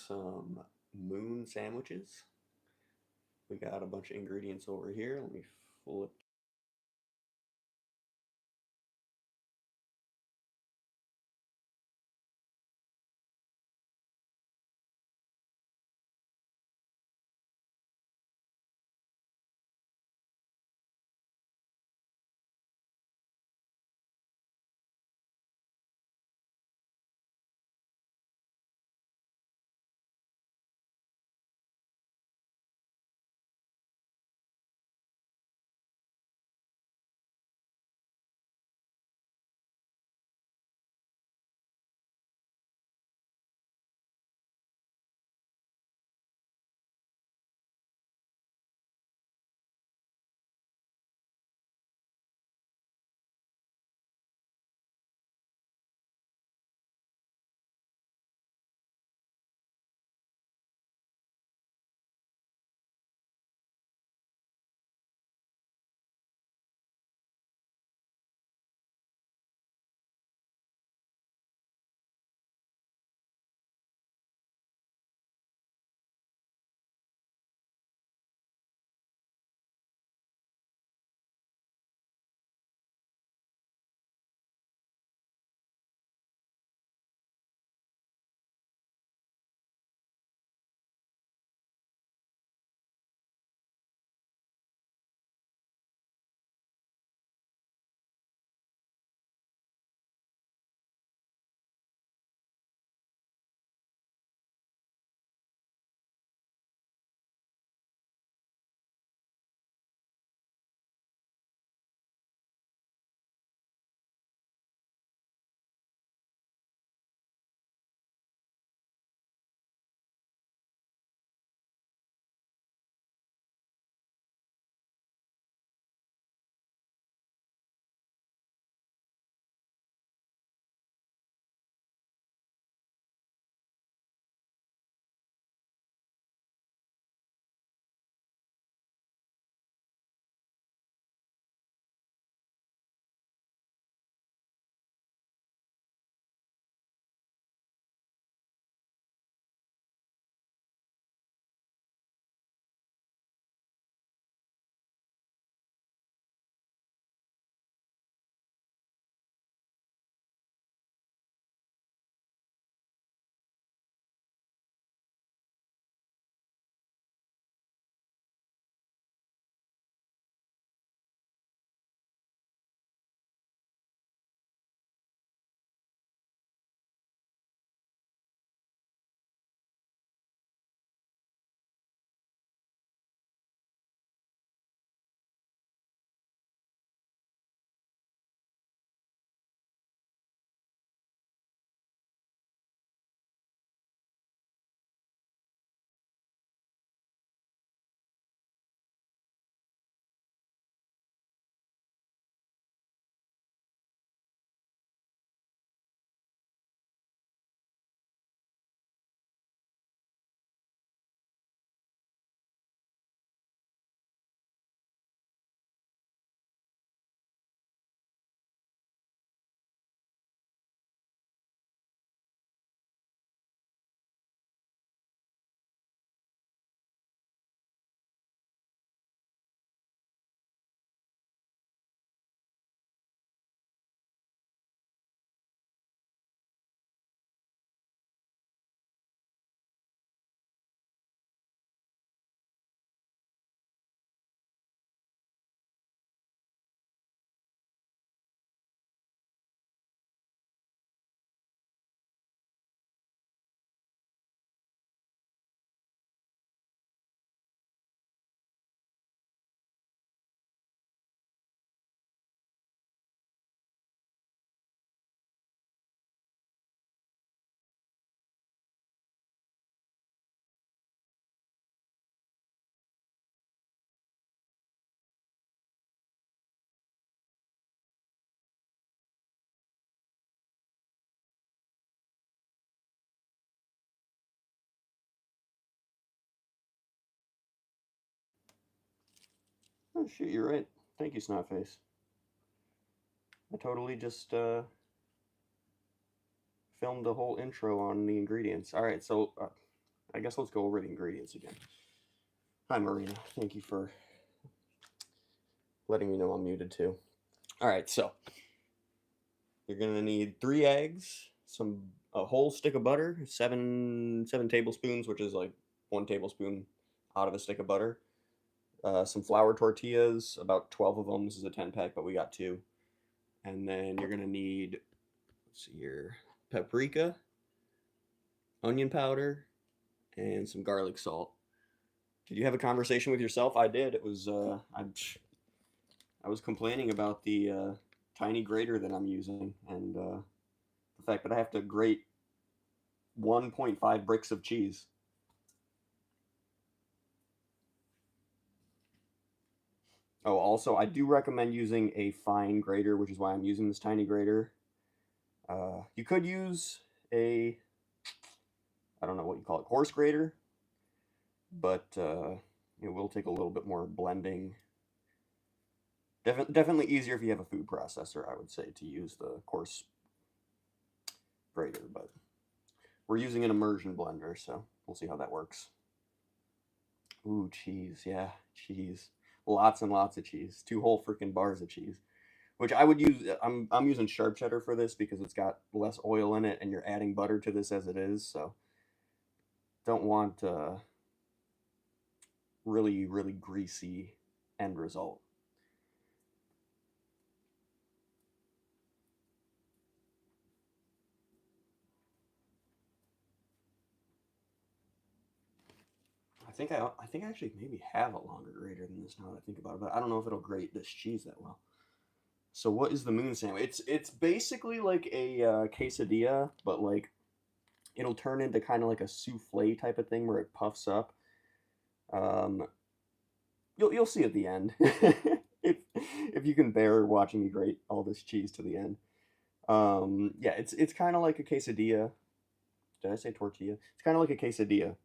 some moon sandwiches. We got a bunch of ingredients over here. Let me flip. Oh, shoot, you're right. Thank you, Snotface. I totally just filmed a whole intro on the ingredients. All right, so I guess let's go over the ingredients again. Hi, Marina. Thank you for letting me know I'm muted too. All right, so you're gonna need 3 eggs, a whole stick of butter, seven tablespoons, which is like 1 tablespoon out of a stick of butter. Some flour tortillas, about 12 of them. This is a 10-pack, but we got 2. And then you're gonna need, let's see here, paprika, onion powder, and some garlic salt. Did you have a conversation with yourself? I did. It was I was complaining about the tiny grater that I'm using, and the fact that I have to grate 1.5 bricks of cheese. Oh, also, I do recommend using a fine grater, which is why I'm using this tiny grater. You could use a, I don't know what you call it, coarse grater, but it will take a little bit more blending. Definitely easier if you have a food processor, I would say, to use the coarse grater, but we're using an immersion blender, so we'll see how that works. Ooh, cheese, yeah, cheese. Lots and lots of cheese. 2 whole freaking bars of cheese. Which I would use, I'm using sharp cheddar for this because it's got less oil in it and you're adding butter to this as it is, so don't want really, really greasy end result. I think I actually maybe have a longer grater than this now that I think about it, but I don't know if it'll grate this cheese that well. So what is the moon sandwich? It's basically like a quesadilla, but like it'll turn into kind of like a souffle type of thing where it puffs up. Um, you'll see at the end if you can bear watching me grate all this cheese to the end. Yeah, it's kind of like a quesadilla. Did I say tortilla? It's kind of like a quesadilla.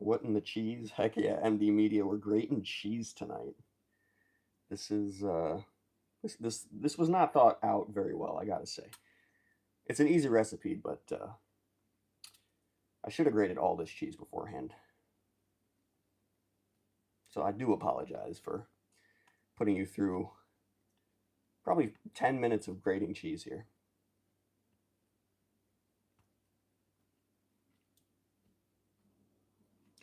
What in the cheese? Heck yeah, MD Media, we're grating cheese tonight. This is this was not thought out very well, I gotta say. It's an easy recipe, but I should have grated all this cheese beforehand. So I do apologize for putting you through probably 10 minutes of grating cheese here.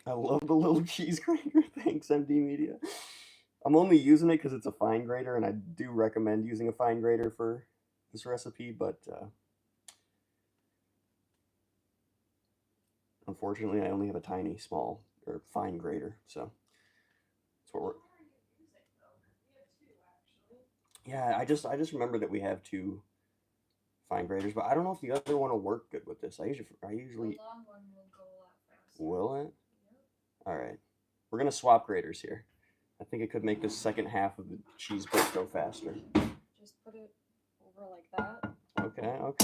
I love the little cheese grater. Thanks, MD Media. I'm only using it because it's a fine grater, and I do recommend using a fine grater for this recipe, but unfortunately, I only have a tiny, small, or fine grater, so that's what we're. Yeah, I just remember that we have 2 fine graters, but I don't know if the other one will work good with this. I usually. The long one will go a lot faster. Will it? Yep. All right, we're gonna swap graters here. I think it could make the second half of the cheese bit go faster. Just put it over like that. Okay. And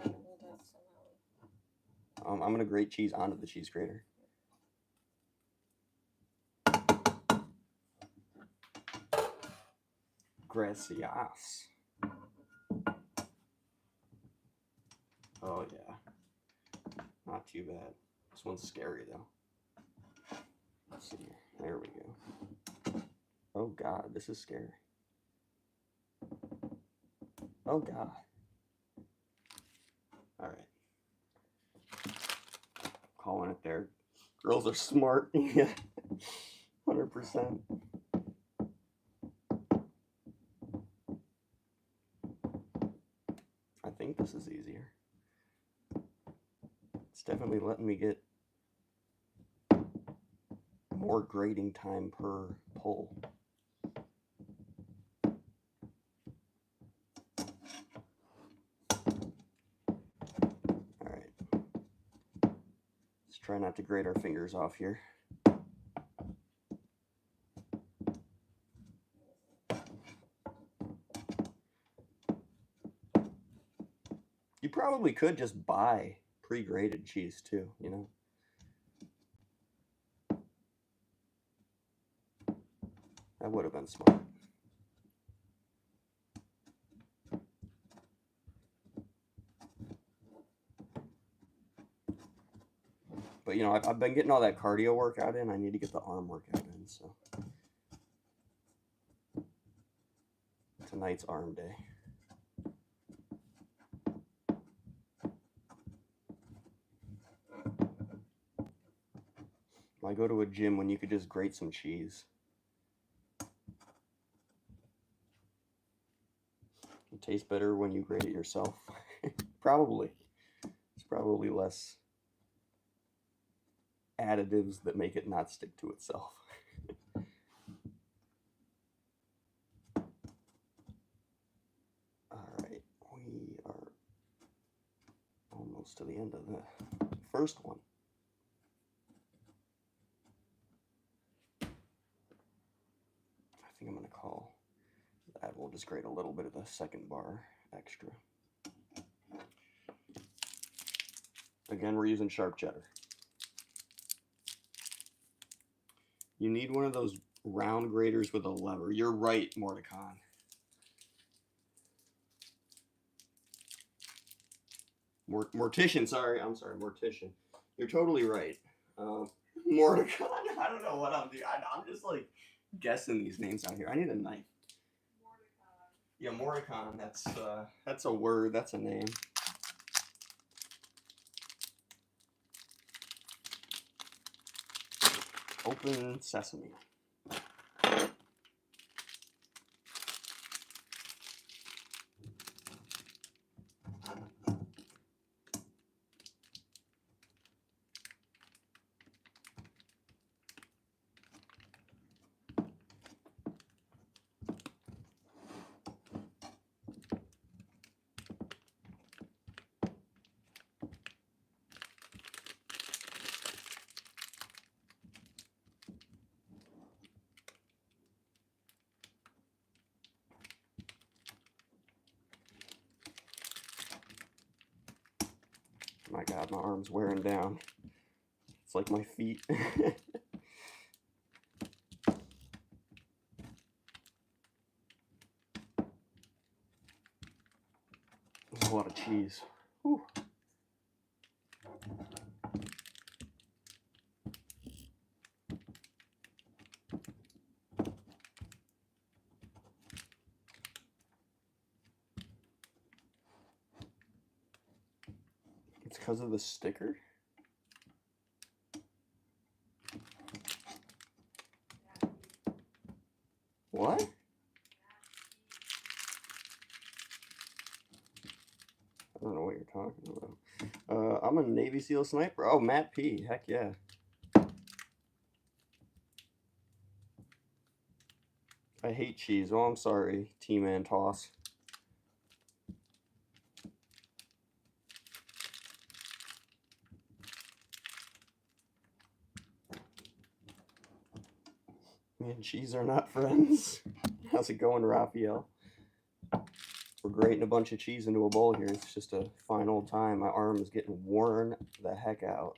then hold it somehow. I'm gonna grate cheese onto the cheese grater. Gracias. Oh yeah. Not too bad. This one's scary though. Let's see here. There we go. Oh god, this is scary. Oh god. Alright. Calling it there. Girls are smart. Yeah. 100%. I think this is easier. It's definitely letting me get more grating time per pull. Alright. Let's try not to grate our fingers off here. You probably could just buy pre-grated cheese too, you know? That would have been smart. But you know, I've been getting all that cardio workout in. I need to get the arm workout in. So tonight's arm day. Why go to a gym when you could just grate some cheese? It tastes better when you grate it yourself. Probably. It's probably less additives that make it not stick to itself. Alright, we are almost to the end of the first one. I think I'm going to call that. We'll just grate a little bit of the second bar extra. Again, we're using sharp cheddar. You need one of those round graters with a lever. You're right, Mordecai. Mortician, sorry. I'm sorry, Mortician. You're totally right. Mordecai, I don't know what I'm doing. I'm just like guessing these names out here. I need a knife. Mordecai. Yeah, Mordecai. That's a word. That's a name. Open sesame. My God, my arm's wearing down. It's like my feet. There's a lot of cheese. Whew. It's because of the sticker? What? I don't know what you're talking about. I'm a Navy SEAL sniper. Oh, Matt P. Heck yeah. I hate cheese. Oh, I'm sorry, T-Man Toss. Me and cheese are not friends. How's it going, Raphael? We're grating a bunch of cheese into a bowl here. It's just a fine old time. My arm is getting worn the heck out.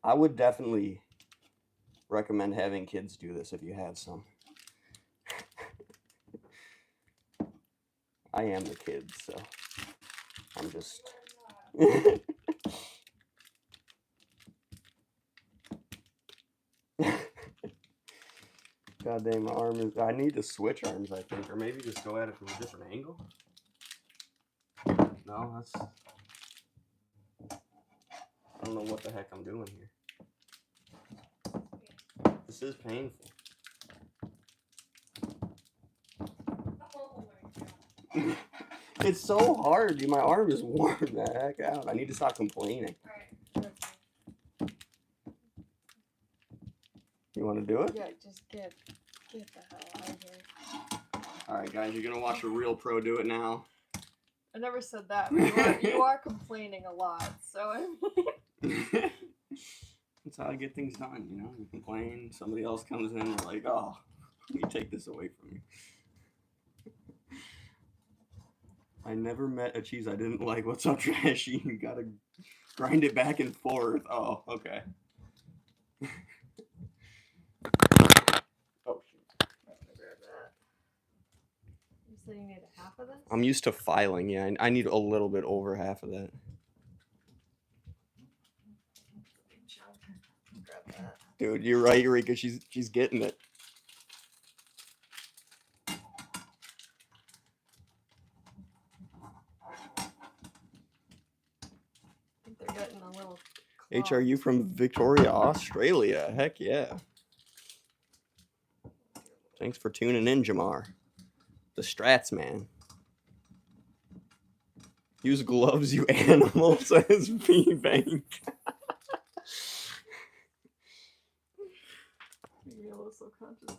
I would definitely recommend having kids do this if you have some. I am the kid, so I'm just... God dang, my arm is... I need to switch arms, I think. Or maybe just go at it from a different angle. No, that's... I don't know what the heck I'm doing here. This is painful. Oh my God. It's so hard, dude. My arm is worn the heck out. I need to stop complaining. Alright. You want to do it? Yeah, just get the hell out of here. Alright, guys, you're going to watch a real pro do it now. I never said that, but you are complaining a lot, so I mean... That's how I get things done, you know? You complain, somebody else comes in, you're like, oh, let me take this away from you. I never met a cheese I didn't like. What's up, Trashy? You gotta grind it back and forth. Oh, okay. Oh, shoot. You said you need a half of this? I'm used to filing, yeah. I need a little bit over half of that. Dude, you're right, Eureka. She's getting it. I think they're getting a little H, clogged. are you from Victoria, Australia? Heck yeah. Thanks for tuning in, Jamar. The strats, man. Use gloves, you animal, says V-Bank. You're a little self-conscious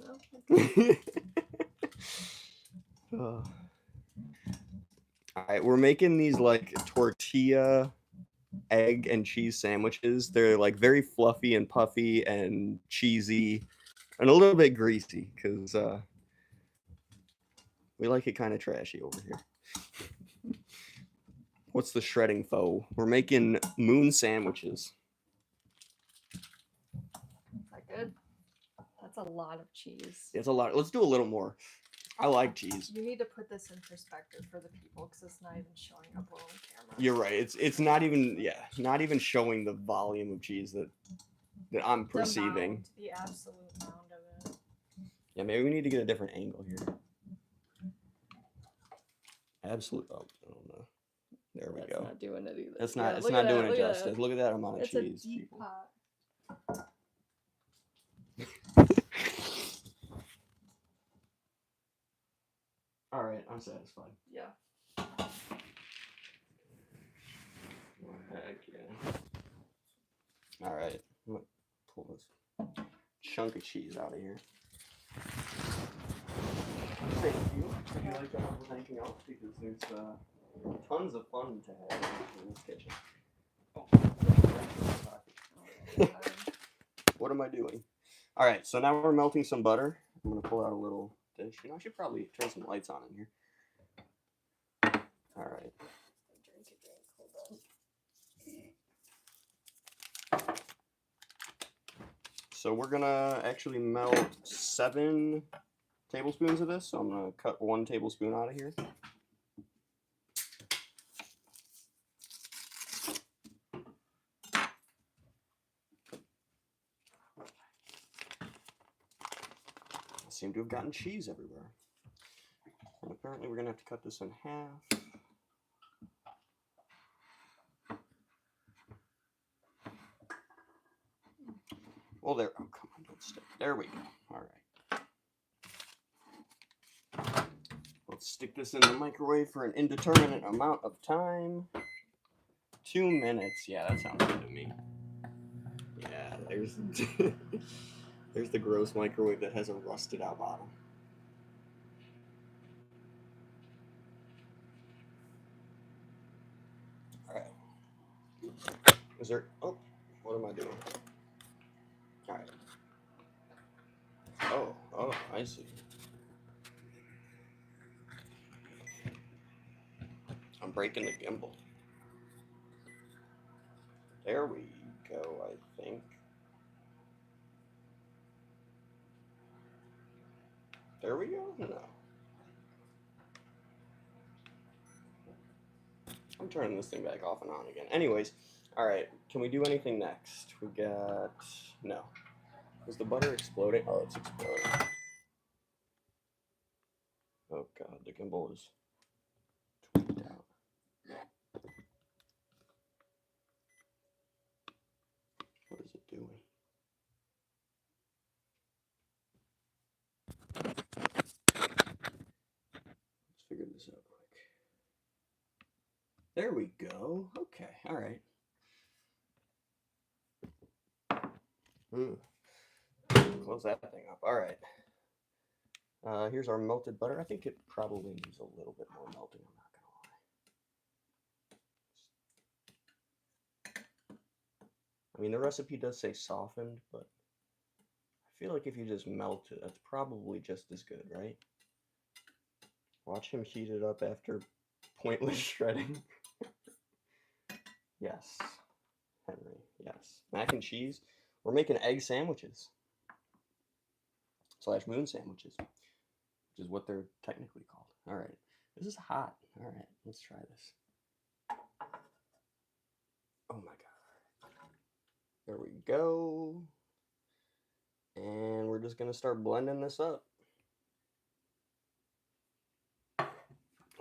now. Alright, we're making these like tortilla, egg, and cheese sandwiches. They're like very fluffy and puffy and cheesy and a little bit greasy because we like it kind of trashy over here. What's the shredding foe? We're making moon sandwiches. Is that good? That's a lot of cheese. It's a lot. Let's do a little more. I like cheese. You need to put this in perspective for the people because it's not even showing up well on camera. You're right. It's not even not even showing the volume of cheese that I'm perceiving. The absolute mound of it. Yeah, maybe we need to get a different angle here. Absolute. Oh, I don't know. There we go. That's not doing it either. That's not. Yeah, it's not doing it look at justice. that. Look at that amount of It's cheese. a deep people. pot. All right, I'm satisfied. Yeah. Heck yeah. All right, I'm gonna pull this chunk of cheese out of here. Thank you. Would you like to help with anything else? Because there's tons of fun to have in this kitchen. Oh. What am I doing? All right, so now we're melting some butter. I'm gonna pull out a little dish. You know, I should probably turn some lights on in here. All right. So we're gonna actually melt 7 tablespoons of this. So I'm gonna cut 1 tablespoon out of here. I seem to have gotten cheese everywhere. And apparently we're gonna have to cut this in half. Well, there. Oh, come on, don't stick. There we go. All right. Let's stick this in the microwave for an indeterminate amount of time. 2 minutes. Yeah, that sounds good to me. Yeah, there's there's the gross microwave that has a rusted out bottom. All right. Is there? Oh, what am I doing? All right. Oh, I see. I'm breaking the gimbal. There we go, I think. There we go? No. I'm turning this thing back off and on again. Anyways, alright, can we do anything next? We got... No. Is the butter exploding? Oh, it's exploding. Oh god, the gimbal is tweaked out. What is it doing? Let's figure this out quick. There we go. Okay, alright. Close that thing up. Alright. Here's our melted butter. I think it probably needs a little bit more melting, I'm not gonna lie. I mean, the recipe does say softened, but I feel like if you just melt it, that's probably just as good, right? Watch him heat it up after pointless shredding. Yes, Henry, yes. Mac and cheese. We're making egg sandwiches. / moon sandwiches, which is what they're technically called. All right, this is hot. All right, let's try this. Oh my god. There we go. And we're just going to start blending this up.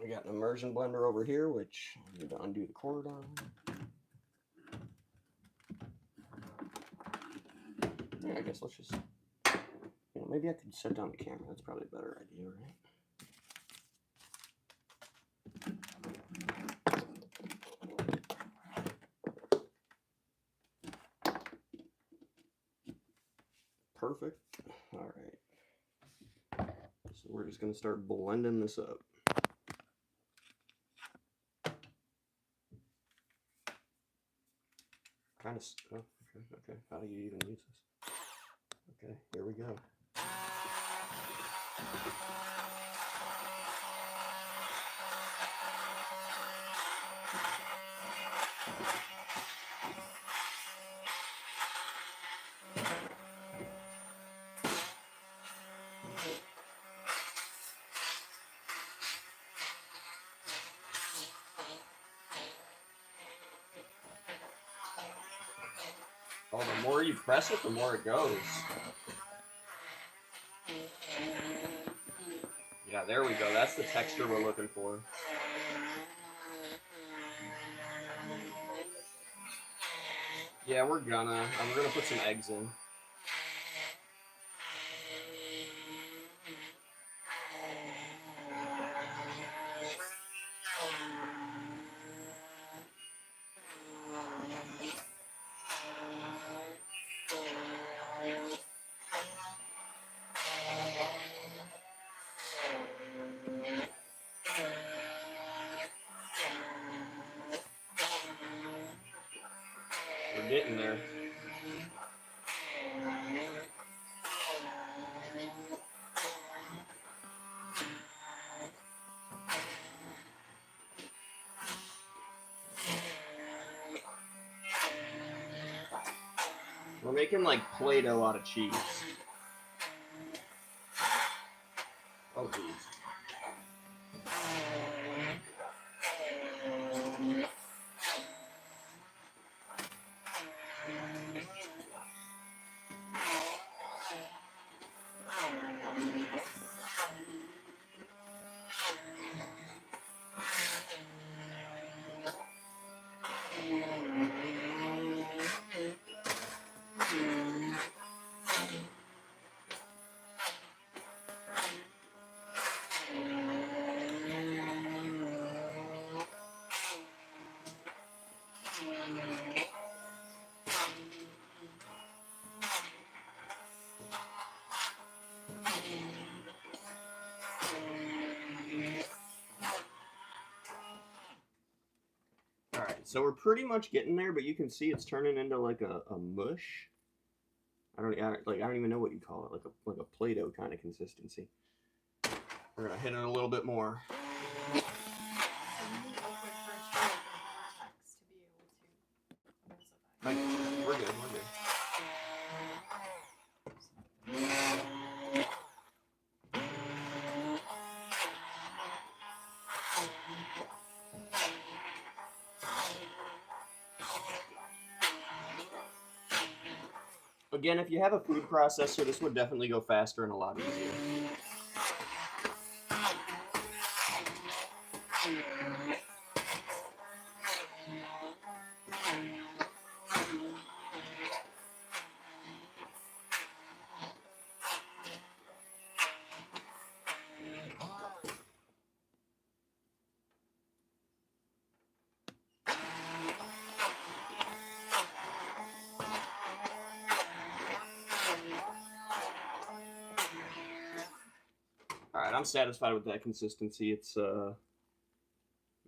We got an immersion blender over here, which I need to undo the cord on. Yeah, I guess let's just, maybe I could set down the camera. That's probably a better idea, right? Perfect. All right. So we're just going to start blending this up. Kind of. Oh, okay. How do you even use this? Okay, here we go. Oh, the more you press it, the more it goes. Yeah, there we go. That's the texture we're looking for. Yeah, we're gonna put some eggs in. We're getting there. We're making like Play-Doh out of cheese. Oh, geez. Alright, so we're pretty much getting there, but you can see it's turning into like a mush. I don't even know what you call it, like a Play-Doh kind of consistency. We're gonna hit it a little bit more. We're good, we're good. Again, if you have a food processor, this would definitely go faster and a lot easier. Alright, I'm satisfied with that consistency. It's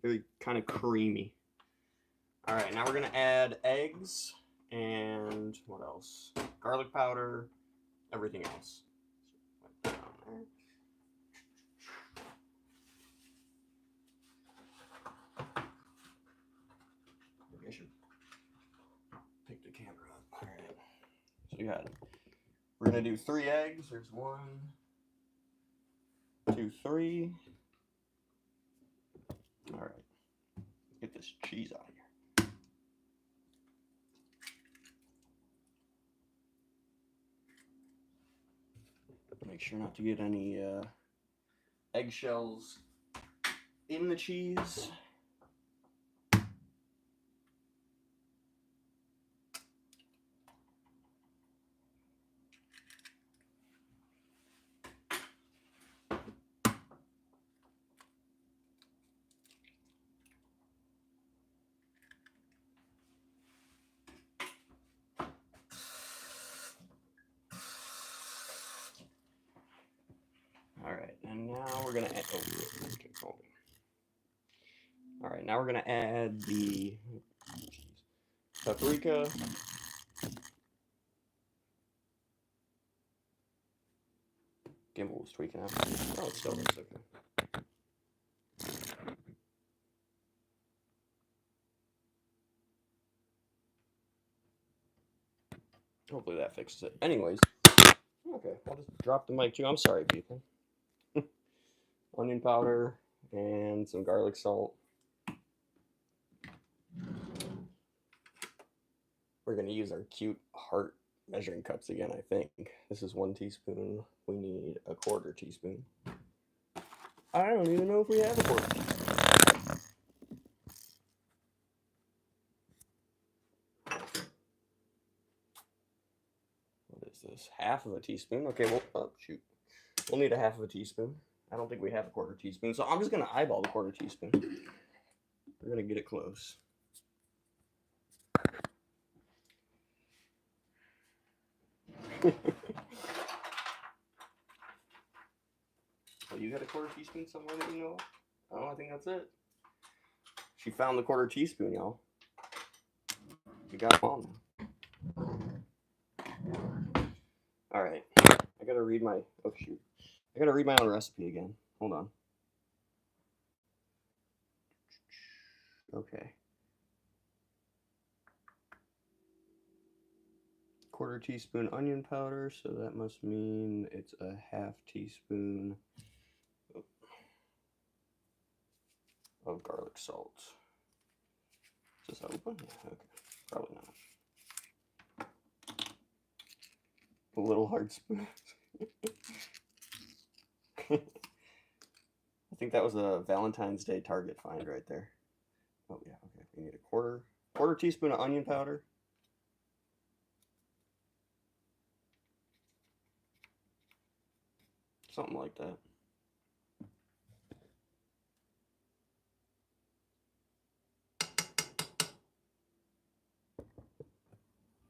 very kind of creamy. Alright, now we're going to add eggs and what else? Garlic powder, everything else. Put that on there. Maybe I should pick the camera up. Alright, so we're going to do 3 eggs. There's 1, 2, 3. All right, get this cheese out of here. Make sure not to get any eggshells in the cheese. All right, and now we're gonna add. All right, now we're gonna add the paprika. Gimbal was tweaking out. Oh, it still looks okay. Hopefully that fixes it. Anyways, okay, I'll just drop the mic too. I'm sorry, people. Onion powder and some garlic salt. We're going to use our cute heart measuring cups again, I think. This is 1 teaspoon. We need a 1/4 teaspoon. I don't even know if we have a 1/4 teaspoon. What is this? 1/2 teaspoon? Okay, well, oh, shoot. We'll need a 1/2 teaspoon. I don't think we have a 1/4 teaspoon, so I'm just going to eyeball the 1/4 teaspoon. We're going to get it close. Well, you got a 1/4 teaspoon somewhere that you know of? Oh, I think that's it. She found the 1/4 teaspoon, y'all. You got them all now. All right. I gotta read my. Oh shoot. I gotta read my own recipe again. Hold on. Okay. 1/4 teaspoon onion powder, so that must mean it's a 1/2 teaspoon of garlic salt. Is this open? Yeah, okay. Probably not. A little hard spoon. I think that was a Valentine's Day Target find right there. Oh yeah, okay. We need a 1/4 teaspoon of onion powder. Something like that.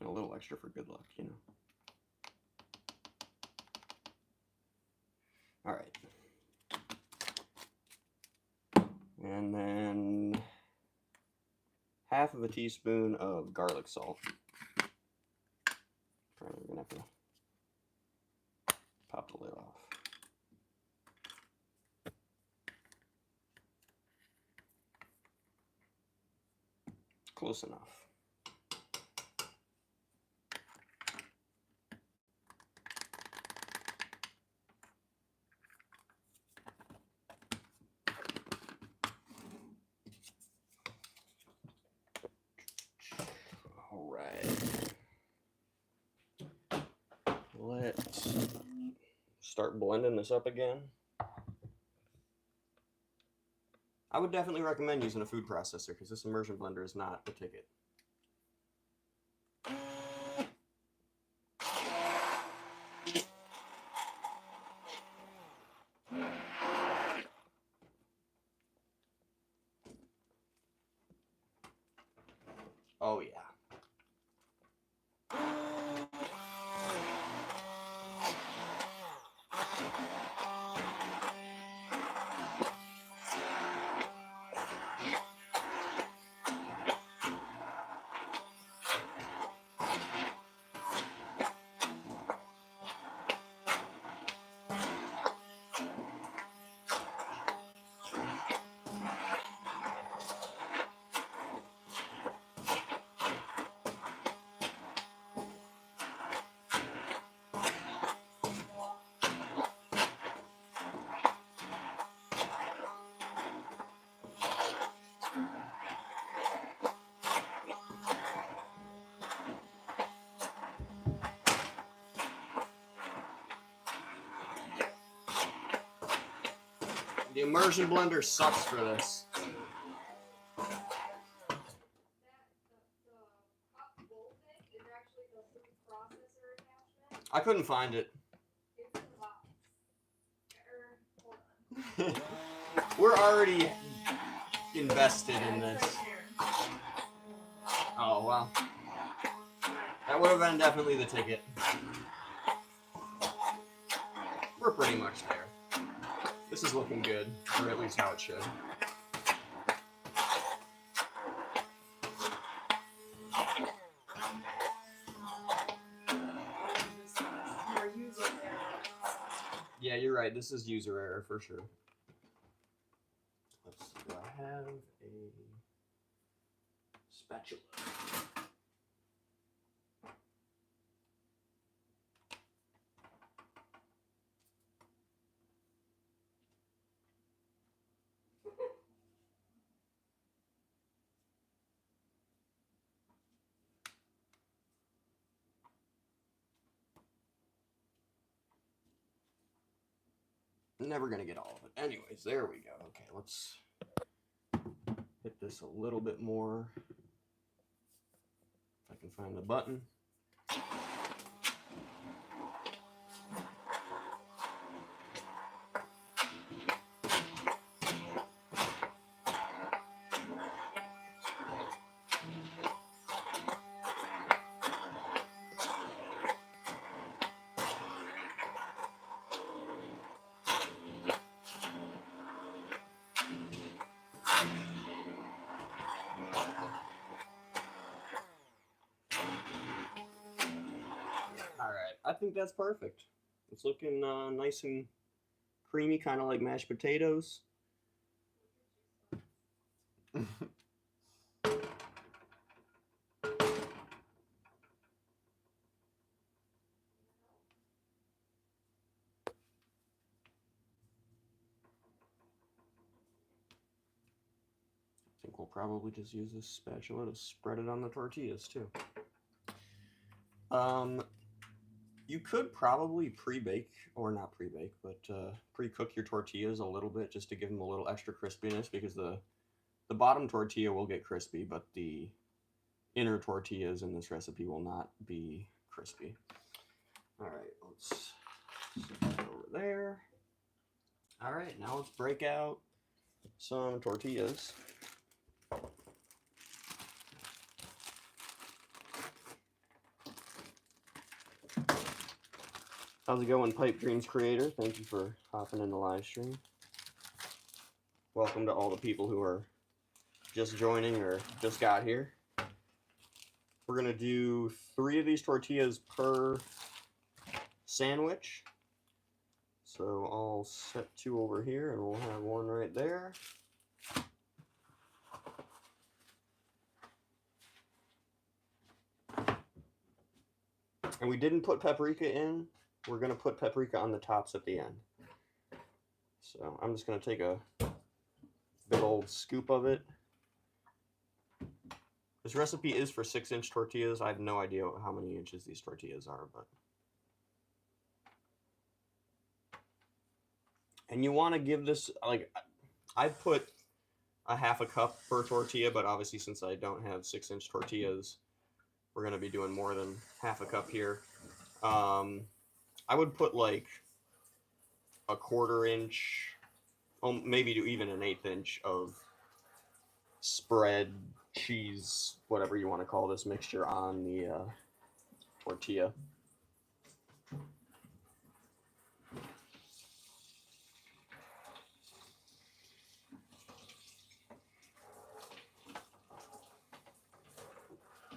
And a little extra for good luck, you know. All right. And then 1/2 teaspoon of garlic salt. We're gonna have to pop the lid off. Close enough. All right. Let's start blending this up again. I would definitely recommend using a food processor because this immersion blender is not the ticket. Oh yeah. The immersion blender sucks for this. I couldn't find it. We're already invested in this. Oh, well. That would have been definitely the ticket. We're pretty much there. This is looking good, or at least how it should. Yeah, you're right. This is user error for sure. Let's see. Do I have a spatula? Never gonna get all of it. Anyways, there we go. Okay, let's hit this a little bit more. If I can find the button. I think that's perfect. It's looking nice and creamy, kind of like mashed potatoes. I think we'll probably just use this spatula to spread it on the tortillas too. You could probably pre-bake, or not pre-bake, but pre-cook your tortillas a little bit just to give them a little extra crispiness, because the bottom tortilla will get crispy, but the inner tortillas in this recipe will not be crispy. All right, let's set that over there. All right, now let's break out some tortillas. How's it going, Pipe Dreams creator? Thank you for hopping in the live stream. Welcome to all the people who are just joining or just got here. We're gonna do 3 of these tortillas per sandwich. So I'll set 2 over here and we'll have 1 right there. And we didn't put paprika in. We're going to put paprika on the tops at the end. So I'm just going to take a big old scoop of it. This recipe is for 6-inch tortillas. I have no idea how many inches these tortillas are, but. And you want to give this, like, I put a ½ a cup per tortilla, but obviously since I don't have 6-inch tortillas, we're going to be doing more than ½ a cup here. I would put like a 1/4 inch, maybe even an 1/8 inch of spread cheese, whatever you want to call this mixture, on the tortilla.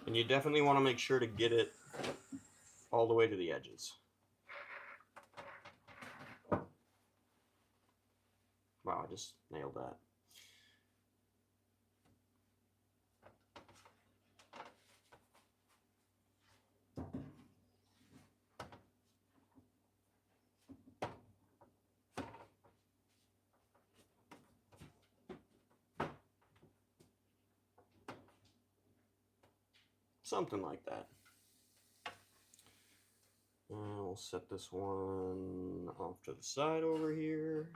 And you definitely want to make sure to get it all the way to the edges. Wow, I just nailed that. Something like that. And we'll set this one off to the side over here.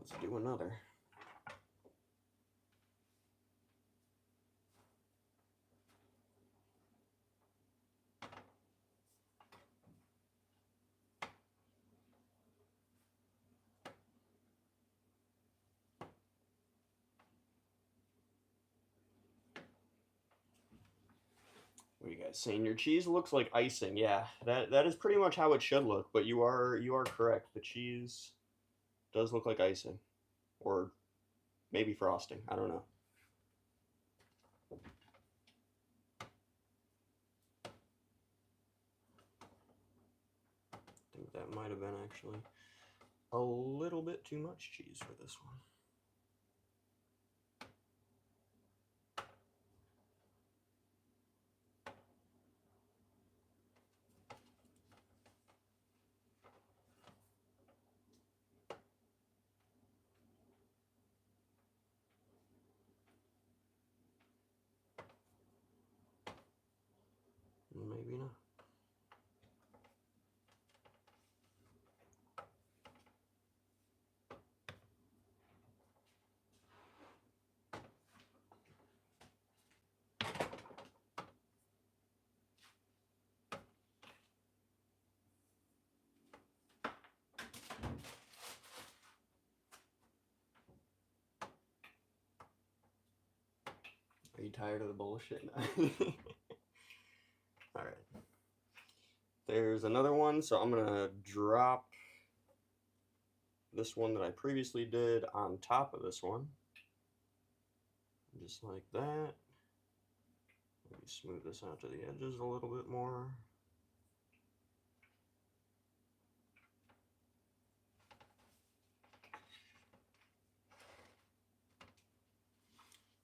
Let's do another. What are you guys saying? Your cheese looks like icing. Yeah, that is pretty much how it should look. But you are correct. The cheese does look like icing, or maybe frosting. I don't know. I think that might have been actually a little bit too much cheese for this one. Maybe not. Are you tired of the bullshit? Alright. There's another one, so I'm gonna drop this one that I previously did on top of this one. Just like that. Maybe smooth this out to the edges a little bit more.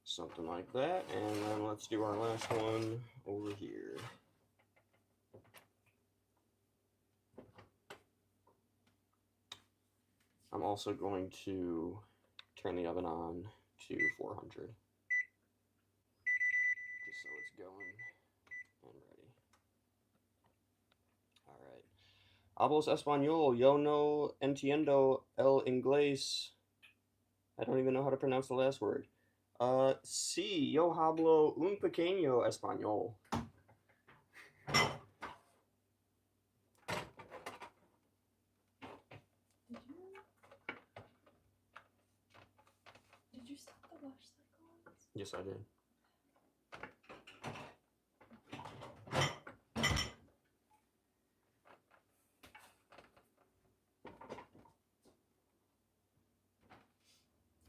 Something like that, and then let's do our last one over here. I'm also going to turn the oven on to 400. Just so it's going and ready. Alright. Hablos español, yo no entiendo el inglés. I don't even know how to pronounce the last word. Sí, yo hablo un pequeño español. Did you stop the wash cycle? Yes, I did.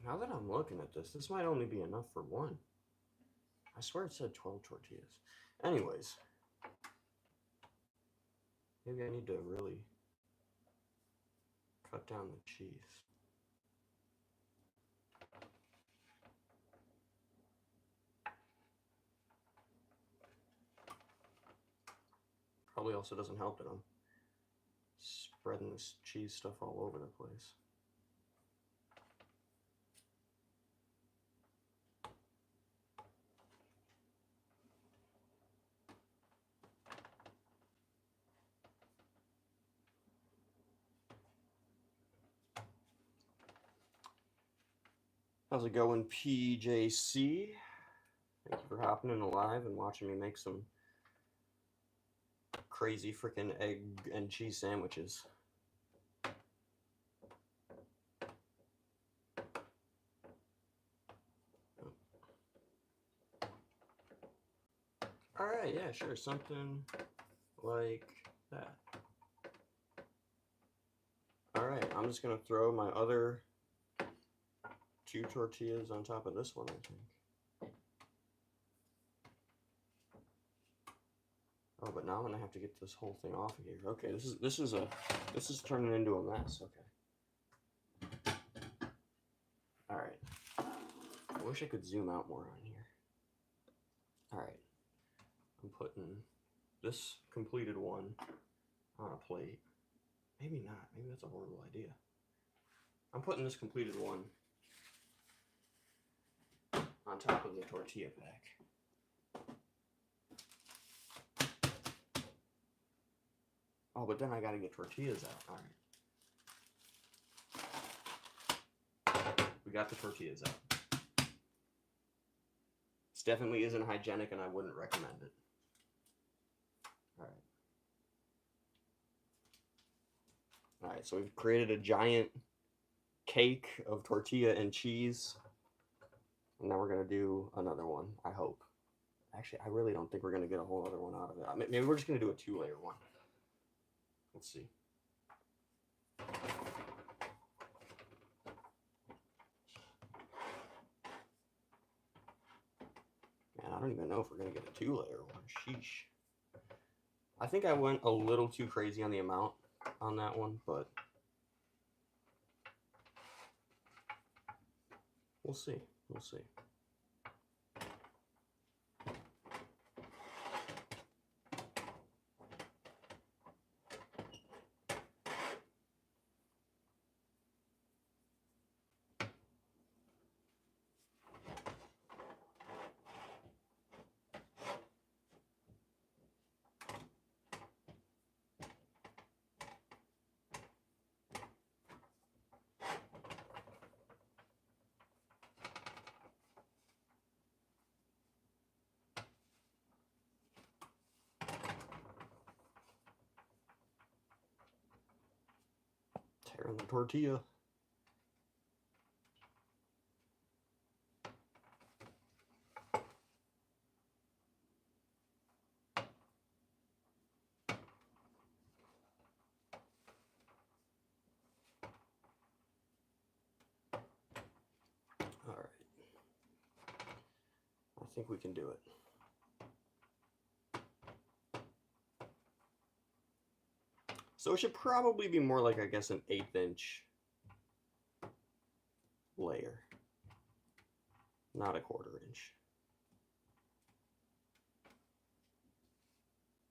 Now that I'm looking at this, this might only be enough for one. I swear it said 12 tortillas. Anyways. Maybe I need to really cut down the cheese. Probably also doesn't help that I'm spreading this cheese stuff all over the place. How's it going, PJC? Thank you for hopping in live and watching me make some crazy freaking egg and cheese sandwiches. Alright, yeah, sure, something like that. Alright, I'm just gonna throw my other 2 tortillas on top of this one, I think. Oh, but now I'm gonna have to get this whole thing off of here. Okay, this is turning into a mess. Okay. All right. I wish I could zoom out more on here. All right. I'm putting this completed one on a plate. Maybe not. Maybe that's a horrible idea. I'm putting this completed one on top of the tortilla pack. Oh, but then I gotta get tortillas out. All right. we got the tortillas out. This definitely isn't hygienic, and I wouldn't recommend it. All right. All right, so we've created a giant cake of tortilla and cheese. And now we're going to do another one, I hope. Actually, I really don't think we're going to get a whole other one out of it. Maybe we're just going to do a 2-layer one. Let's see. Man, I don't even know if we're going to get a 2-layer one. Sheesh. I think I went a little too crazy on the amount on that one, but we'll see. We'll see. Tearing the tortilla. All right. I think we can do it. So it should probably be more like, I guess, an 1/8 inch layer, not a 1/4 inch.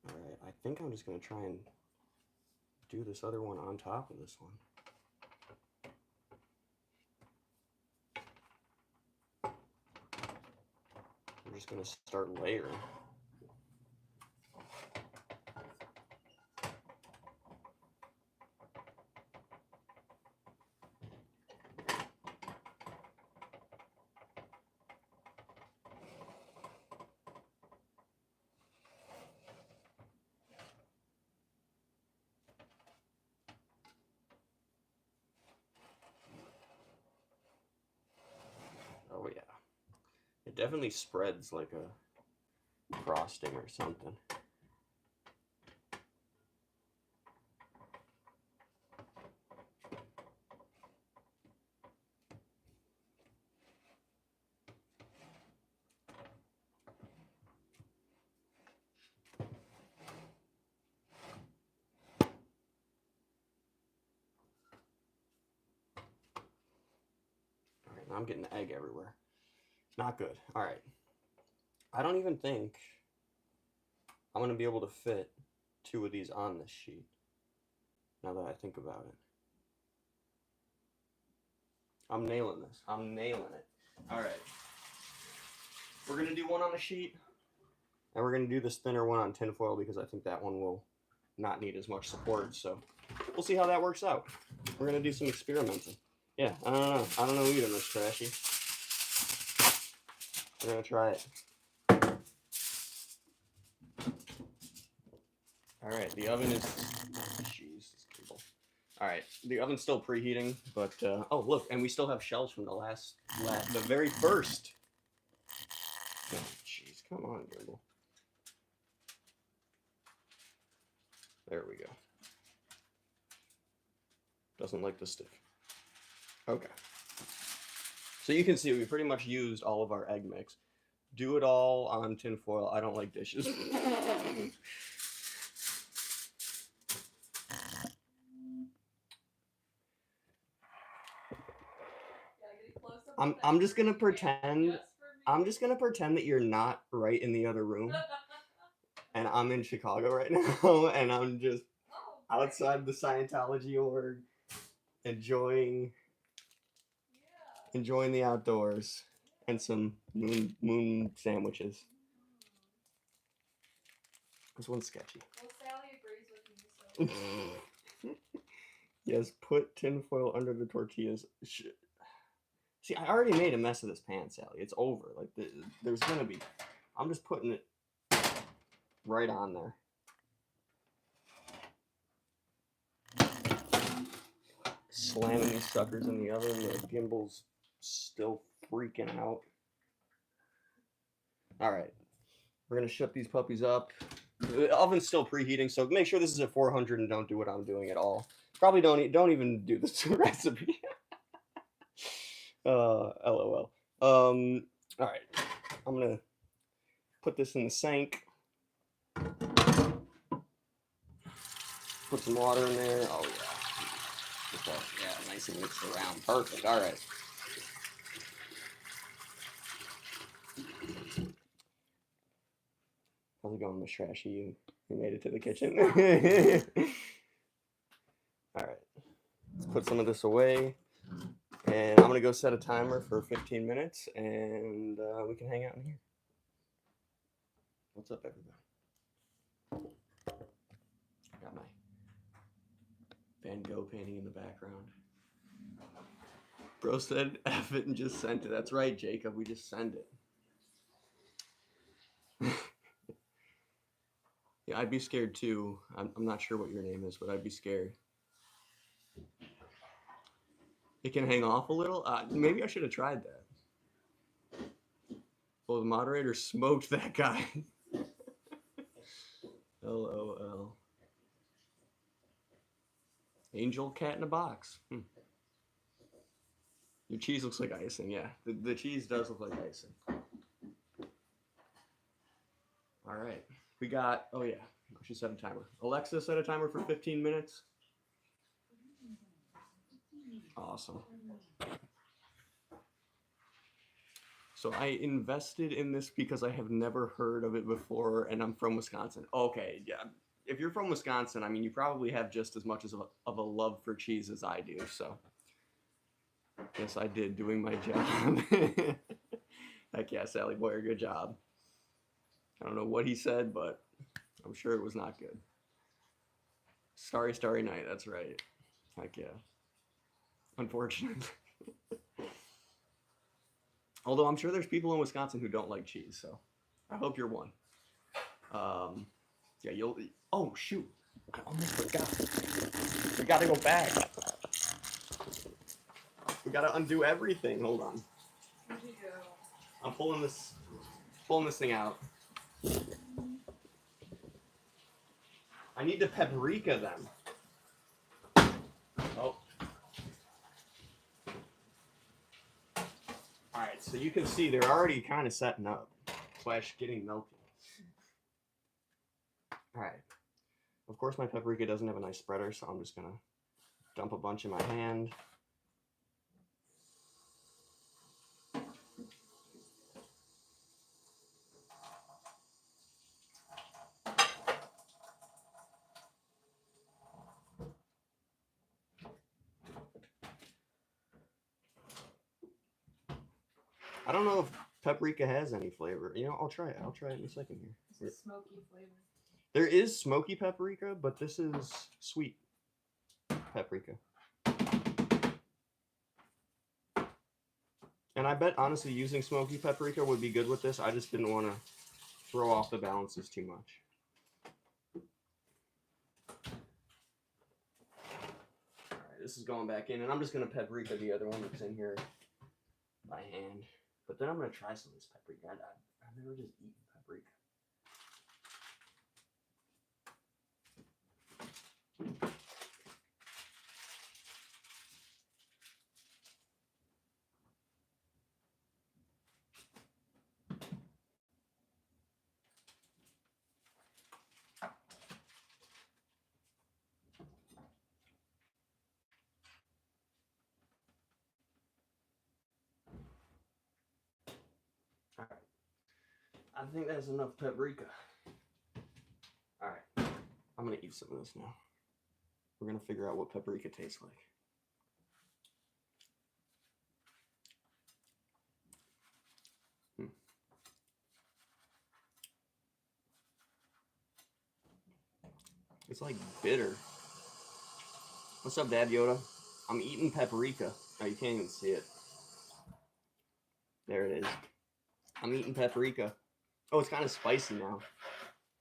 All right, I think I'm just going to try and do this other one on top of this one. We're just going to start layering. Oh yeah, it definitely spreads like a frosting or something. All right, now I'm getting egg everywhere. Not good. All right. I don't even think I'm going to be able to fit 2 of these on this sheet, now that I think about it. I'm nailing this. I'm nailing it. All right. We're going to do one on the sheet, and we're going to do this thinner one on tinfoil because I think that one will not need as much support. So we'll see how that works out. We're going to do some experimenting. Yeah, I don't know. I don't know either, Miss Trashy. We're going to try it. All right, the oven is, jeez, this cable. All right, the oven's still preheating, but, oh, look, and we still have shells from the very first. Oh, jeez, come on, Google. There we go. Doesn't like to stick. Okay. So you can see we pretty much used all of our egg mix. Do it all on tinfoil. I don't like dishes. I'm just gonna pretend that you're not right in the other room, and I'm in Chicago right now, and I'm just outside the Scientology org, enjoying the outdoors and some moon sandwiches. This one's sketchy. Well, Sally agrees with me, so. Yes, put tinfoil under the tortillas. See, I already made a mess of this pan, Sally. It's over. Like, there's gonna be. I'm just putting it right on there. Slamming these suckers in the oven. The gimbal's still freaking out. All right, we're gonna shut these puppies up. The oven's still preheating, so make sure this is at 400 and don't do what I'm doing at all. Probably don't even do this recipe. LOL. All right, I'm gonna put this in the sink. Put some water in there. Oh yeah. Yeah, nice and mixed around. Perfect. All right. How's it going, Miss Trashy? You made it to the kitchen. All right. Let's put some of this away. And I'm going to go set a timer for 15 minutes, and we can hang out in here. What's up, everybody? Got my Van Gogh painting in the background. Bro said F it and just sent it. That's right, Jacob. We just send it. Yeah, I'd be scared too. I'm not sure what your name is, but I'd be scared. It can hang off a little. Maybe I should have tried that. Well, the moderator smoked that guy. LOL. Angel cat in a box. Your cheese looks like icing. Yeah, the cheese does look like icing. All right. We got, oh yeah, she set a timer. Alexa set a timer for 15 minutes. Awesome. So I invested in this because I have never heard of it before, and I'm from Wisconsin. Okay, yeah. If you're from Wisconsin, I mean, you probably have just as much of a love for cheese as I do, so. Yes, I did, doing my job. Heck yeah, Sally Boyer, good job. I don't know what he said, but I'm sure it was not good. Starry, starry night, that's right. Heck yeah. Unfortunately. Although I'm sure there's people in Wisconsin who don't like cheese, so I hope you're one. Yeah, you'll... Oh, shoot. I almost forgot. We gotta go back. We gotta undo everything. Hold on. Where'd you go? I'm pulling this thing out. I need to paprika them. Oh. Alright, so you can see they're already kind of setting up. / getting melty. Alright. Of course my paprika doesn't have a nice spreader, so I'm just gonna dump a bunch in my hand. I don't know if paprika has any flavor. You know, I'll try it. I'll try it in a second here. It's a smoky flavor. There is smoky paprika, but this is sweet paprika. And I bet, honestly, using smoky paprika would be good with this. I just didn't want to throw off the balances too much. Alright, this is going back in, and I'm just going to paprika the other one that's in here by hand. But then I'm going to try some of this paprika. I've never just eaten paprika. Alright. I think that's enough paprika. Alright. I'm going to eat some of this now. We're going to figure out what paprika tastes like. It's like bitter. What's up, Dad Yoda? I'm eating paprika. Oh, you can't even see it. There it is. I'm eating paprika. Oh, it's kind of spicy now.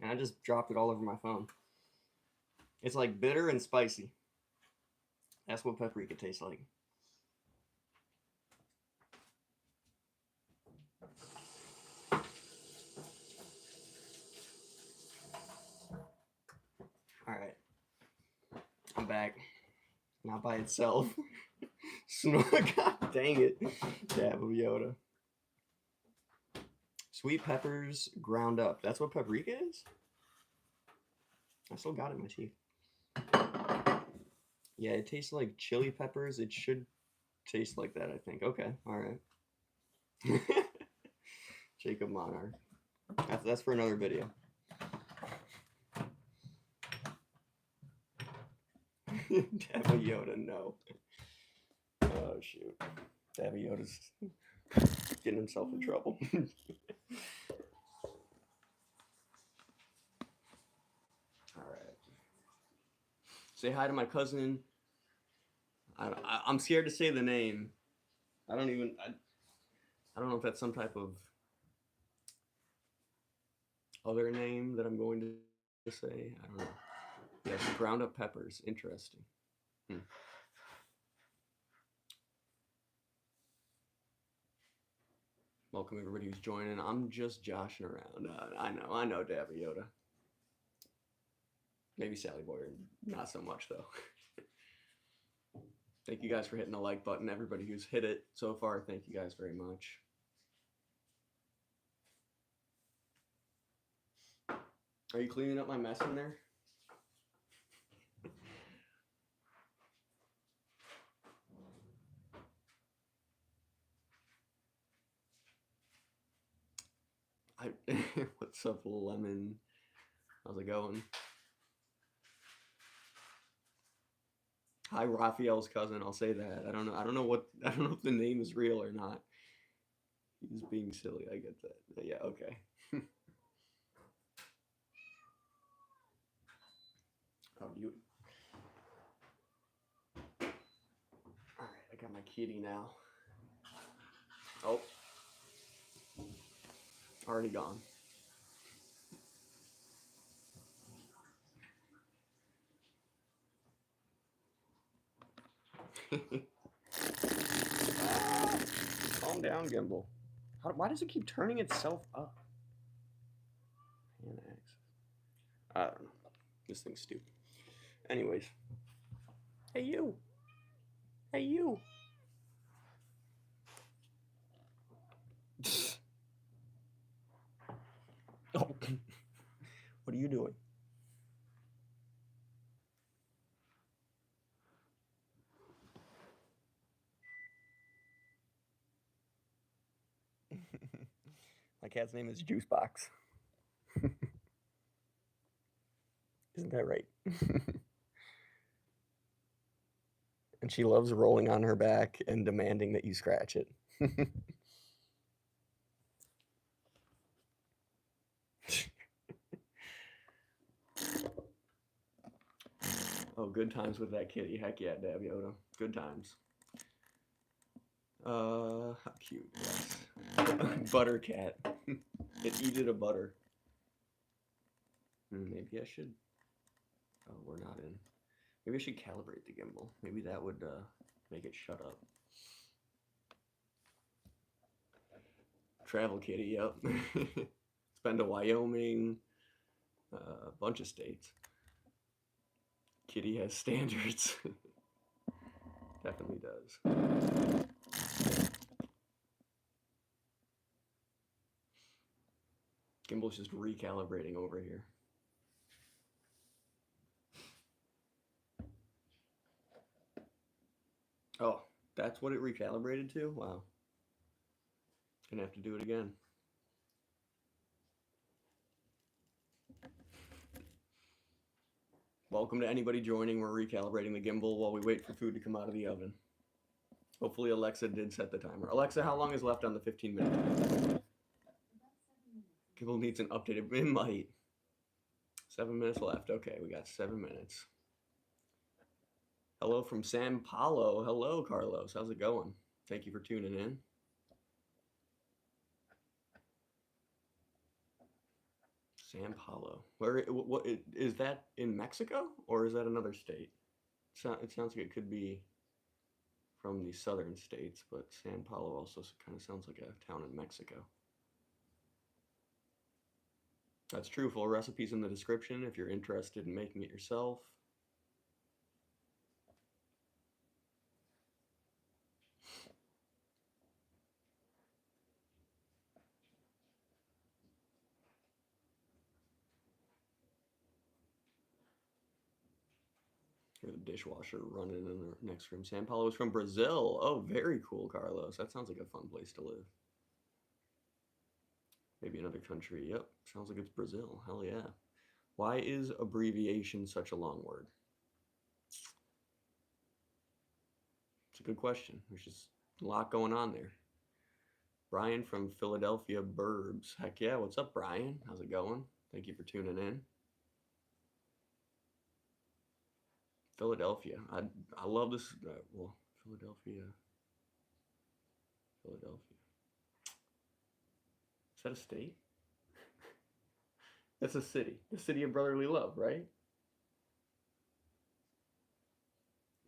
And I just dropped it all over my phone. It's like bitter and spicy. That's what paprika tastes like. Alright. I'm back. Not by itself. God dang it. Dab of Yoda. Sweet peppers ground up. That's what paprika is? I still got it in my teeth. Yeah, it tastes like chili peppers. It should taste like that, I think. Okay, alright. Jacob Monarch. That's for another video. Dabba Yoda, no. Oh shoot. Dabba Yoda's getting himself in trouble. Alright. Say hi to my cousin. I'm scared to say the name. I don't know if that's some type of other name that I'm going to say. I don't know. Yes, ground up peppers. Interesting. Welcome everybody who's joining. I'm just joshing around. I know Dabba Yoda. Maybe Sally Boyer, not so much though. Thank you guys for hitting the like button. Everybody who's hit it so far, thank you guys very much. Are you cleaning up my mess in there? What's up, Lemon? How's it going? Hi, Raphael's cousin. I'll say that. I don't know if the name is real or not. He's being silly. I get that. But yeah. Okay. Oh, you. All right. I got my kitty now. Oh. Already gone. Calm down, Gimbal. Why does it keep turning itself up? I don't know. This thing's stupid. Anyways. Hey, you. Hey, you. Oh. What are you doing? My cat's name is Juicebox. Isn't that right? And she loves rolling on her back and demanding that you scratch it. Oh, good times with that kitty. Heck yeah, Dab Yoda. Good times. How cute. Yes. Butter cat. It eated a butter. Maybe I should. Oh, we're not in. Maybe I should calibrate the gimbal. Maybe that would make it shut up. Travel kitty, yep. It's been to Wyoming, a bunch of states. Kitty has standards. Definitely does. Gimbal's just recalibrating over here. Oh, that's what it recalibrated to? Wow. Gonna have to do it again. Welcome to anybody joining. We're recalibrating the gimbal while we wait for food to come out of the oven. Hopefully Alexa did set the timer. Alexa, how long is left on the 15-minute timer? Gimbal needs an updated. It might. 7 minutes left. Okay, we got 7 minutes. Hello from San Paulo. Hello, Carlos. How's it going? Thank you for tuning in. San Paulo. Where? What is that in Mexico or is that another state? It sounds like it could be from the southern states, but San Paulo also kind of sounds like a town in Mexico. That's true. Full recipes in the description if you're interested in making it yourself. Hear the dishwasher running in the next room. San Paulo is from Brazil. Oh, very cool, Carlos. That sounds like a fun place to live. Maybe another country. Yep, sounds like it's Brazil. Hell yeah. Why is abbreviation such a long word? It's a good question. There's just a lot going on there. Brian from Philadelphia Burbs. Heck yeah, what's up, Brian? How's it going? Thank you for tuning in. Philadelphia. I love this. Well, Philadelphia. Philadelphia. Is that a state? That's a city. The city of brotherly love, right?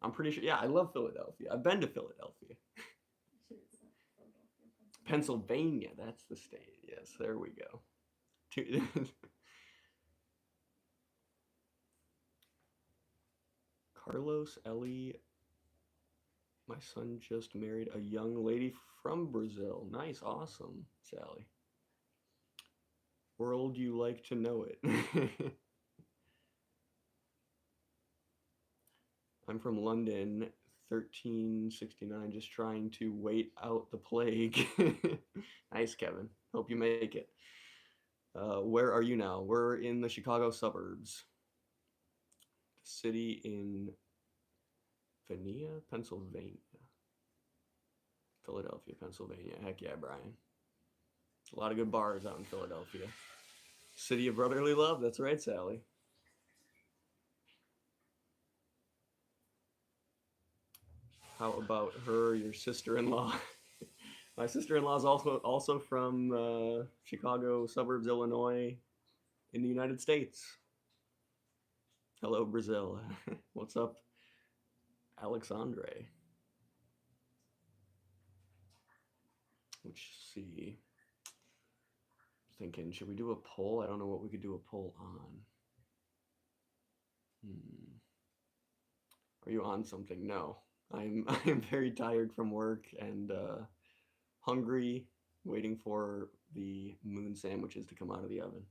I'm pretty sure. Yeah, I love Philadelphia. I've been to Philadelphia. Pennsylvania. That's the state. Yes, there we go. Carlos, Ellie, my son just married a young lady from Brazil. Nice, awesome, Sally. World, you like to know it. I'm from London, 1369, just trying to wait out the plague. Nice, Kevin. Hope you make it. Where are you now? We're in the Chicago suburbs. The city in Venia, Pennsylvania. Philadelphia, Pennsylvania. Heck yeah, Brian. A lot of good bars out in Philadelphia. City of brotherly love. That's right, Sally. How about her, your sister-in-law? My sister-in-law is also from Chicago suburbs, Illinois, in the United States. Hello, Brazil. What's up, Alexandre? Let's see. Thinking, should we do a poll? I don't know what we could do a poll on. Are you on something? No. I'm very tired from work and hungry, waiting for the moon sandwiches to come out of the oven.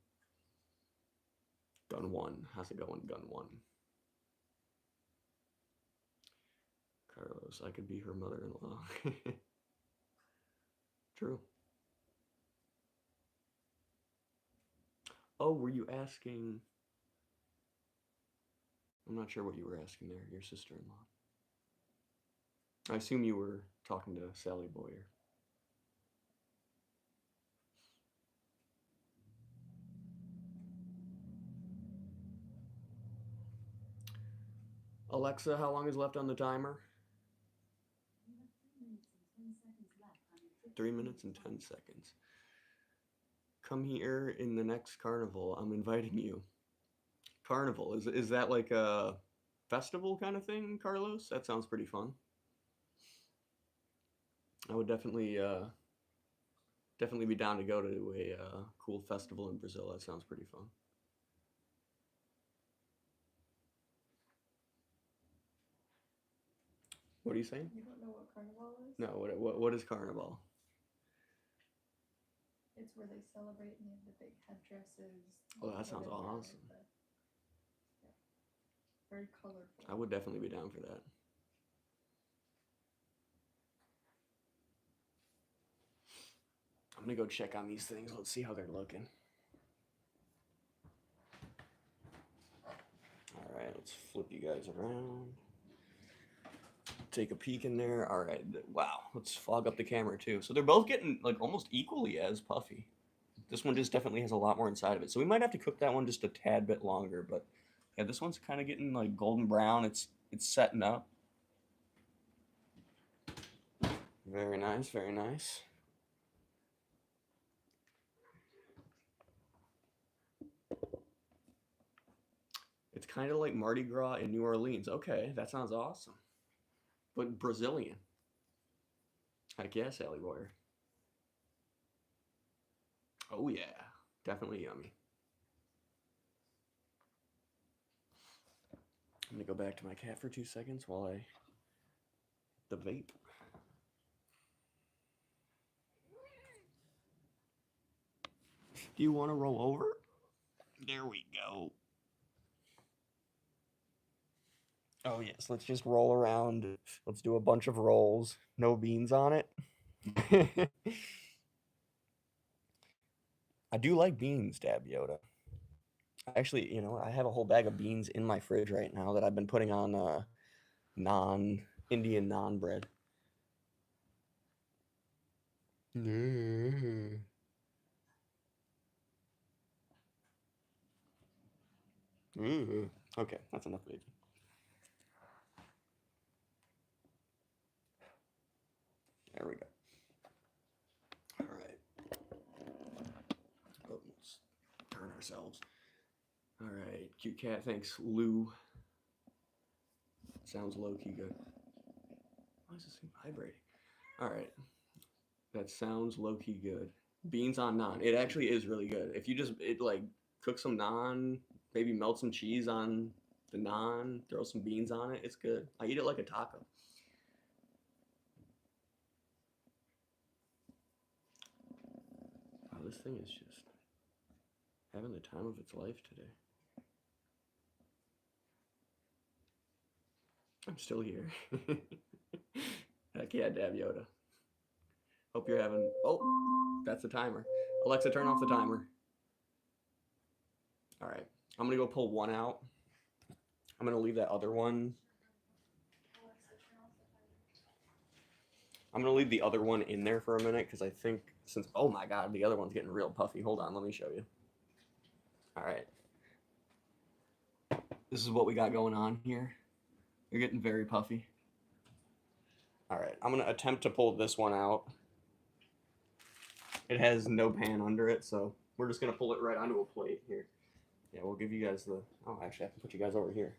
Gun one. How's it going, Gun one? Carlos, I could be her mother-in-law. True. Oh, were you asking? I'm not sure what you were asking there, your sister-in-law. I assume you were talking to Sally Boyer. Alexa, how long is left on the timer? 3 minutes and 10 seconds. Come here in the next carnival. I'm inviting you. Carnival, is that like a festival kind of thing, Carlos? That sounds pretty fun. I would definitely be down to go to a cool festival in Brazil. That sounds pretty fun. What are you saying? You don't know what carnival is? No, what is carnival? It's where they celebrate and they have the big headdresses. Oh, that sounds awesome. Yeah. Very colorful. I would definitely be down for that. I'm gonna go check on these things. Let's see how they're looking. All right, let's flip you guys around. Take a peek in there. All right, wow. Let's fog up the camera too. So they're both getting like almost equally as puffy. This one just definitely has a lot more inside of it. So we might have to cook that one just a tad bit longer, but yeah, this one's kind of getting like golden brown. It's setting up. Very nice, very nice. kind of like Mardi Gras in New Orleans. Okay, that sounds awesome. But Brazilian. I guess, Ellie Boyer. Oh yeah, definitely yummy. I'm gonna go back to my cat for 2 seconds while I the vape. Do you want to roll over? There we go. Oh yes, let's just roll around. Let's do a bunch of rolls. No beans on it. I do like beans, Dab Yoda. Actually, I have a whole bag of beans in my fridge right now that I've been putting on Indian naan bread. Okay, that's enough baby. There we go. All right. Oh, let's turn ourselves. All right, cute cat. Thanks, Lou. Sounds low-key good. Why is this thing vibrating? All right. That sounds low-key good. Beans on naan. It actually is really good. If you just like cook some naan, maybe melt some cheese on the naan, throw some beans on it, it's good. I eat it like a taco. Wow, this thing is just having the time of its life today. I'm still here. Heck yeah, Dab Yoda. Hope you're having... Oh, that's the timer. Alexa, turn off the timer. All right. I'm going to go pull one out. I'm going to leave that other one. I'm going to leave the other one in there for a minute because I think since... Oh my God, the other one's getting real puffy. Hold on, let me show you. All right. This is what we got going on here. You're getting very puffy. All right, I'm going to attempt to pull this one out. It has no pan under it, so we're just going to pull it right onto a plate here. Yeah, we'll give you guys the... Oh, actually, I can put you guys over here.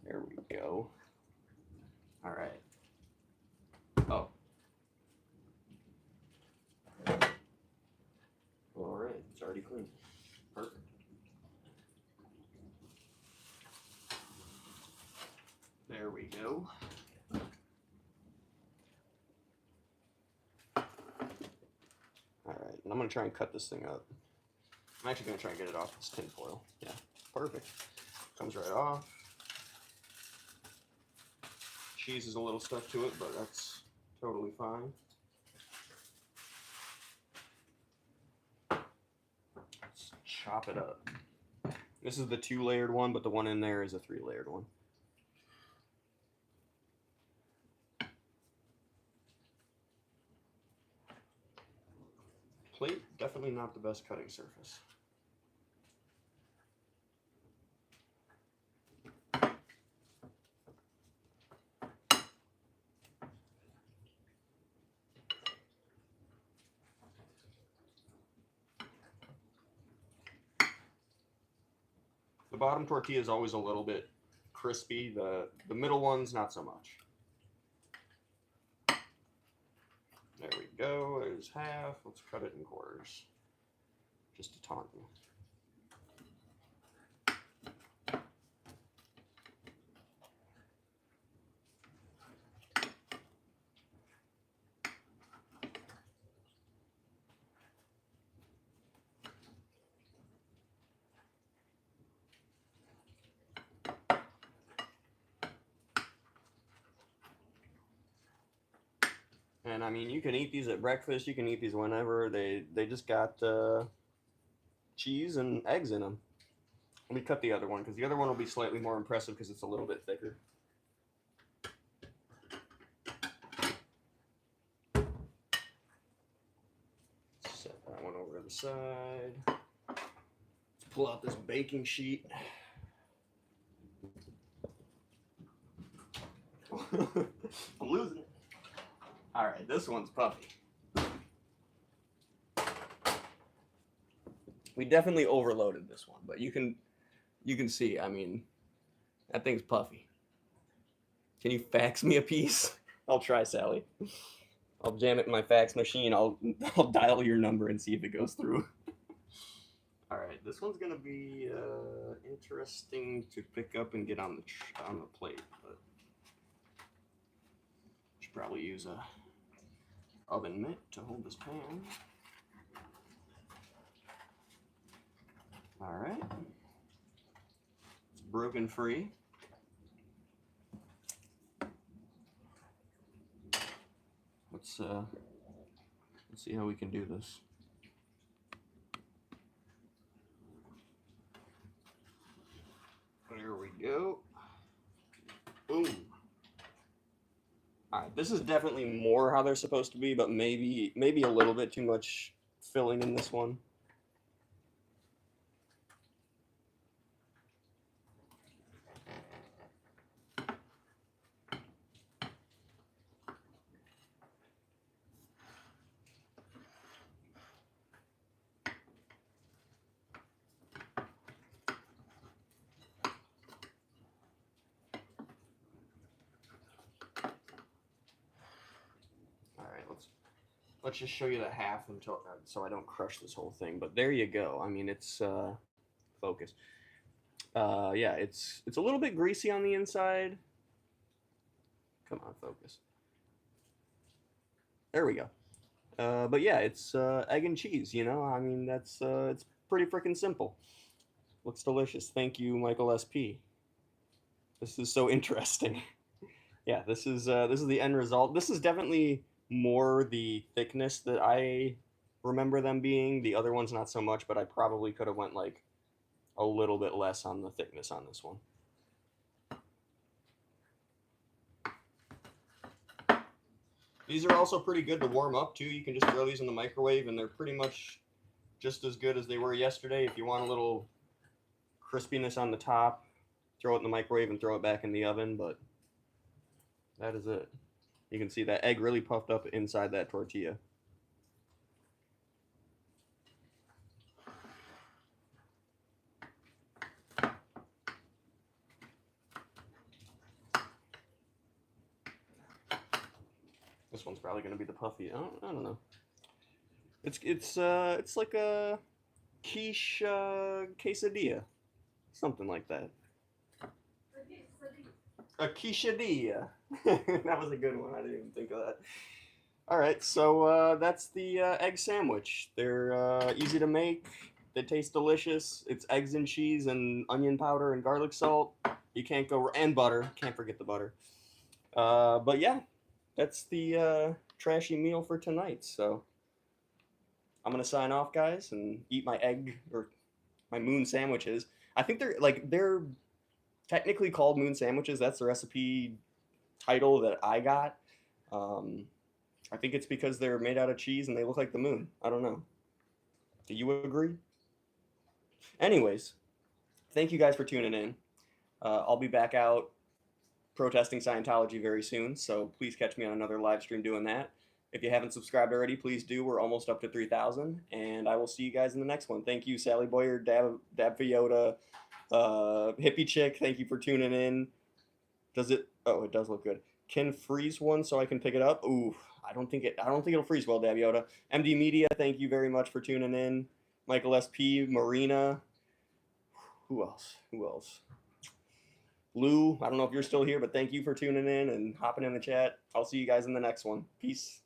There we go. All right. Oh. All right, it's already clean. Perfect. There we go. All right, and I'm going to try and cut this thing up. I'm actually going to try and get it off this tin foil. Yeah, perfect. Comes right off. Cheese is a little stuck to it, but that's totally fine. Let's chop it up. This is the 2-layered one, but the one in there is a 3-layered one. Plate, definitely not the best cutting surface. The bottom tortilla is always a little bit crispy. The middle one's not so much. There we go. There's half. Let's cut it in quarters. Just to taunt you. And I mean, you can eat these at breakfast. You can eat these whenever. They just got cheese and eggs in them. Let me cut the other one because the other one will be slightly more impressive because it's a little bit thicker. Set that one over to the side. Let's pull out this baking sheet. I'm losing it. All right, this one's puffy. We definitely overloaded this one, but you can see, I mean, That thing's puffy. Can you fax me a piece? I'll try, Sally. I'll jam it in my fax machine. I'll dial your number and see if it goes through. All right, this one's gonna be interesting to pick up and get on the plate, but should probably use a oven mitt to hold this pan. All right, it's broken free. Let's see how we can do this. There we go. Boom. All right, this is definitely more how they're supposed to be, but maybe a little bit too much filling in this one. Let's just show you the half until so I don't crush this whole thing. But there you go. I mean, it's focus. Yeah, it's a little bit greasy on the inside. Come on, focus. There we go. But yeah, it's egg and cheese. You know, I mean, that's it's pretty freaking simple. Looks delicious. Thank you, Michael SP. This is so interesting. Yeah, this is the end result. This is definitely more the thickness that I remember them being. The other one's not so much, but I probably could have went like a little bit less on the thickness on this one. These are also pretty good to warm up too. You can just throw these in the microwave and they're pretty much just as good as they were yesterday. If you want a little crispiness on the top, throw it in the microwave and throw it back in the oven, but that is it. You can see that egg really puffed up inside that tortilla. This one's probably going to be the puffy. I don't know. It's like a quiche quesadilla, something like that. A quesadilla. That was a good one. I didn't even think of that. All right, so that's the egg sandwich. They're easy to make. They taste delicious. It's eggs and cheese and onion powder and garlic salt. You can't go and butter. Can't forget the butter. But yeah, that's the trashy meal for tonight. So I'm gonna sign off, guys, and eat my egg or my moon sandwiches. I think they're technically called moon sandwiches. That's the recipe title that I got. I think it's because they're made out of cheese and they look like the moon. I don't know. Do you agree? Anyways, thank you guys for tuning in. I'll be back out protesting Scientology very soon, so please catch me on another live stream doing that. If you haven't subscribed already, please do. We're almost up to 3,000, and I will see you guys in the next one. Thank you, Sally Boyer, Dab for Yoda, Hippie Chick. Thank you for tuning in. Does it? Oh, it does look good. Can freeze one so I can pick it up. Ooh, I don't think it'll freeze well, Dab Yoda. MD Media, thank you very much for tuning in. Michael SP, Marina. Who else? Lou, I don't know if you're still here, but thank you for tuning in and hopping in the chat. I'll see you guys in the next one. Peace.